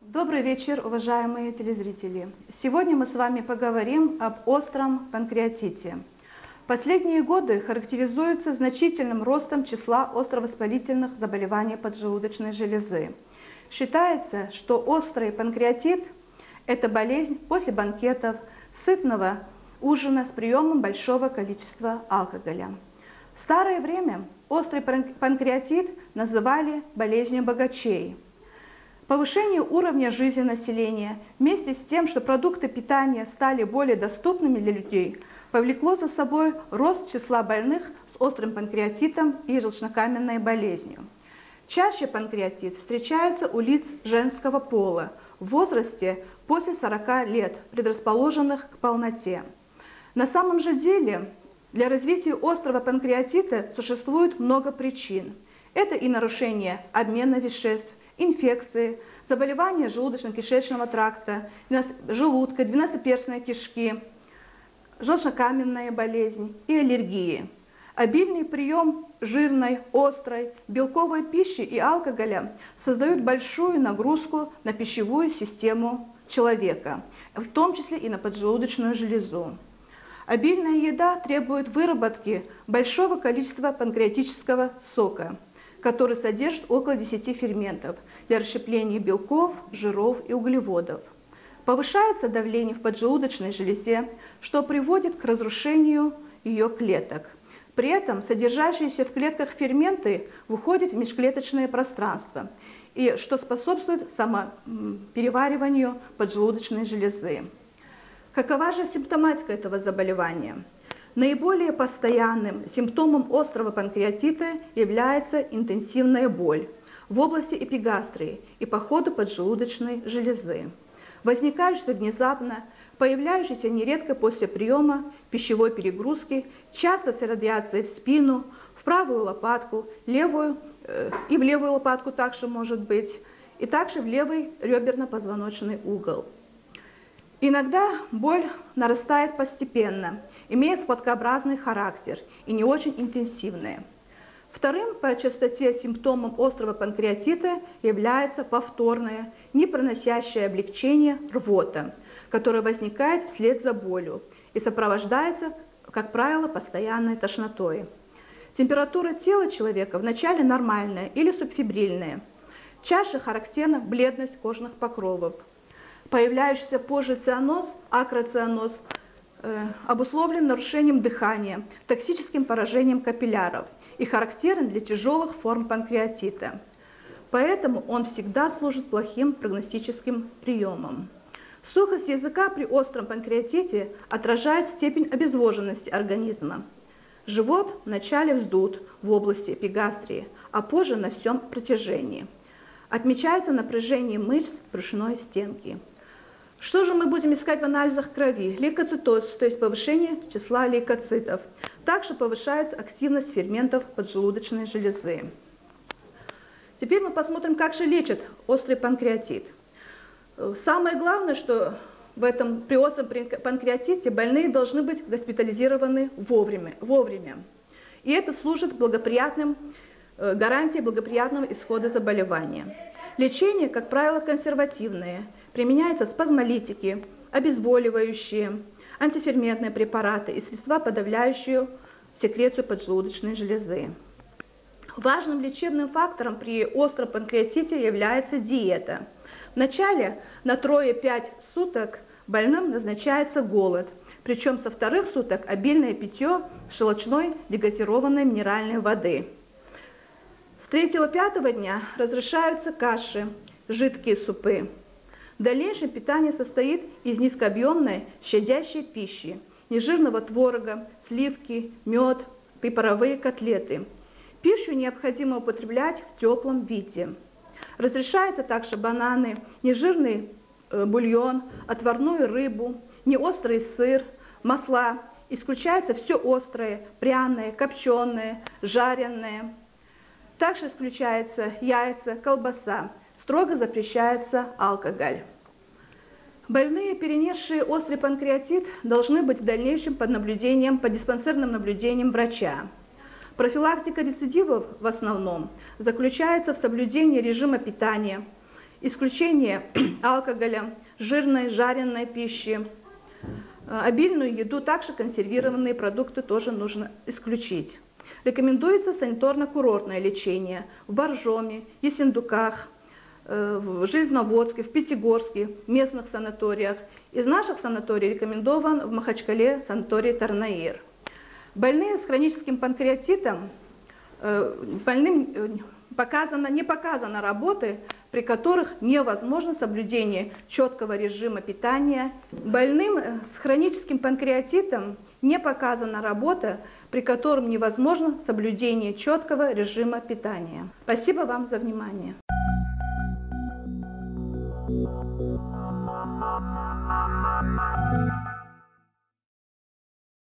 Добрый вечер, уважаемые телезрители. Сегодня мы с вами поговорим об остром панкреатите. Последние годы характеризуются значительным ростом числа островоспалительных заболеваний поджелудочной железы. Считается, что острый панкреатит – это болезнь после банкетов, сытного ужина с приемом большого количества алкоголя. В старое время острый панкреатит называли болезнью богачей. Повышение уровня жизни населения вместе с тем, что продукты питания стали более доступными для людей, повлекло за собой рост числа больных с острым панкреатитом и желчнокаменной болезнью. Чаще панкреатит встречается у лиц женского пола в возрасте после 40 лет, предрасположенных к полноте. На самом же деле для развития острого панкреатита существует много причин. Это и нарушение обмена веществ, инфекции, заболевания желудочно-кишечного тракта, желудка, двенадцатиперстной кишки, желчнокаменная болезнь и аллергии. Обильный прием жирной, острой, белковой пищи и алкоголя создают большую нагрузку на пищевую систему человека, в том числе и на поджелудочную железу. Обильная еда требует выработки большого количества панкреатического сока, который содержит около 10 ферментов для расщепления белков, жиров и углеводов. Повышается давление в поджелудочной железе, что приводит к разрушению ее клеток. При этом содержащиеся в клетках ферменты выходят в межклеточное пространство, и что способствует самоперевариванию поджелудочной железы. Какова же симптоматика этого заболевания? Наиболее постоянным симптомом острого панкреатита является интенсивная боль в области эпигастрии и по ходу поджелудочной железы, возникающая внезапно, появляющаяся нередко после приема пищевой перегрузки, часто с радиацией в спину, в правую лопатку, левую и в левую лопатку также может быть, и также в левый реберно-позвоночный угол. Иногда боль нарастает постепенно, имеет складкообразный характер и не очень интенсивная. Вторым по частоте симптомом острого панкреатита является повторное, не приносящее облегчение рвота, которая возникает вслед за болью и сопровождается, как правило, постоянной тошнотой. Температура тела человека вначале нормальная или субфебрильная. Чаще характерна бледность кожных покровов. Появляющийся позже цианоз, акроцианоз, обусловлен нарушением дыхания, токсическим поражением капилляров и характерен для тяжелых форм панкреатита. Поэтому он всегда служит плохим прогностическим приемом. Сухость языка при остром панкреатите отражает степень обезвоженности организма. Живот вначале вздут в области эпигастрии, а позже на всем протяжении. Отмечается напряжение мышц брюшной стенки. Что же мы будем искать в анализах крови? Лейкоцитоз, то есть повышение числа лейкоцитов. Также повышается активность ферментов поджелудочной железы. Теперь мы посмотрим, как же лечат острый панкреатит. Самое главное, что при остром панкреатите больные должны быть госпитализированы вовремя. И это служит гарантией благоприятного исхода заболевания. Лечение, как правило, консервативное. Применяются спазмолитики, обезболивающие, антиферментные препараты и средства, подавляющие секрецию поджелудочной железы. Важным лечебным фактором при остром панкреатите является диета. Вначале на 3-5 суток больным назначается голод, причем со вторых суток обильное питье щелочной дегазированной минеральной воды. С 3-5 дня разрешаются каши, жидкие супы. В дальнейшем питание состоит из низкообъемной щадящей пищи, нежирного творога, сливки, мед и паровые котлеты. Пищу необходимо употреблять в теплом виде. Разрешается также бананы, нежирный бульон, отварную рыбу, неострый сыр, масла. Исключается все острое, пряное, копченое, жареное. Также исключаются яйца, колбаса. Строго запрещается алкоголь. Больные, перенесшие острый панкреатит, должны быть в дальнейшем под диспансерным наблюдением врача. Профилактика рецидивов в основном заключается в соблюдении режима питания исключение алкоголя, жирной, жареной пищи, обильную еду, также консервированные продукты тоже нужно исключить. Рекомендуется санаторно-курортное лечение в Боржоме, Ессентуках, в Железноводске, в Пятигорске, в местных санаториях. Из наших санаторий рекомендован в Махачкале санаторий Тарнаир. Больные с хроническим панкреатитом, больным не показано работы, при которых невозможно соблюдение четкого режима питания. Больным с хроническим панкреатитом не показана работа, при котором невозможно соблюдение четкого режима питания. Спасибо вам за внимание.